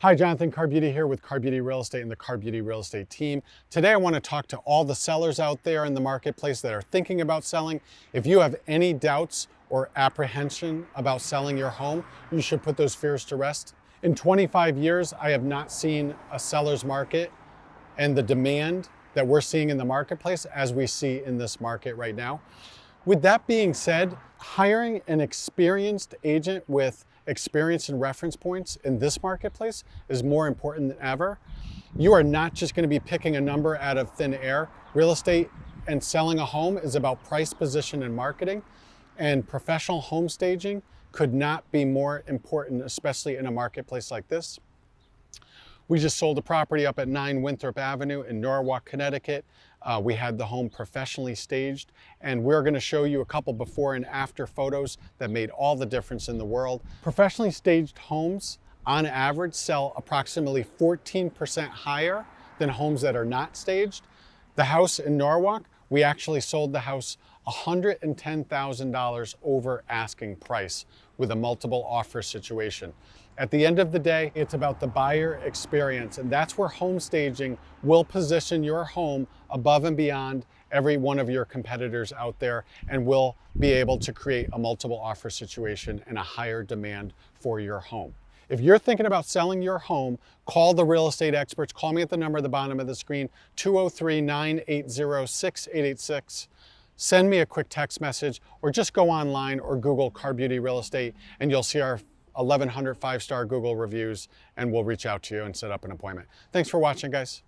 Hi, Jonathan, Carbutti here with Carbutti Real Estate and the Carbutti Real Estate team. Today I want to talk to all the sellers out there in the marketplace that are thinking about selling. If you have any doubts or apprehension about selling your home, you should put those fears to rest. In 25 years, I have not seen a seller's market and the demand that we're seeing in the marketplace as we see in this market right now. With that being said, hiring an experienced agent with experience and reference points in this marketplace is more important than ever. You are not just going to be picking a number out of thin air. Real estate and selling a home is about price, position, and marketing. And professional home staging could not be more important, especially in a marketplace like this. We just sold a property up at 9 Winthrop Avenue in Norwalk, Connecticut. We had the home professionally staged, and we're going to show you a couple before and after photos that made all the difference in the world. Professionally staged homes, on average, sell approximately 14% higher than homes that are not staged. The house in Norwalk, we actually sold the house $110,000 over asking price with a multiple offer situation. At the end of the day, it's about the buyer experience, and that's where home staging will position your home above and beyond every one of your competitors out there, and will be able to create a multiple offer situation and a higher demand for your home. If you're thinking about selling your home, call the real estate experts. Call me at the number at the bottom of the screen, 203-980-6886. Send me a quick text message, or just go online or Google Carbutti Real Estate, and you'll see our 1,100 5-star Google reviews, and we'll reach out to you and set up an appointment. Thanks for watching, guys.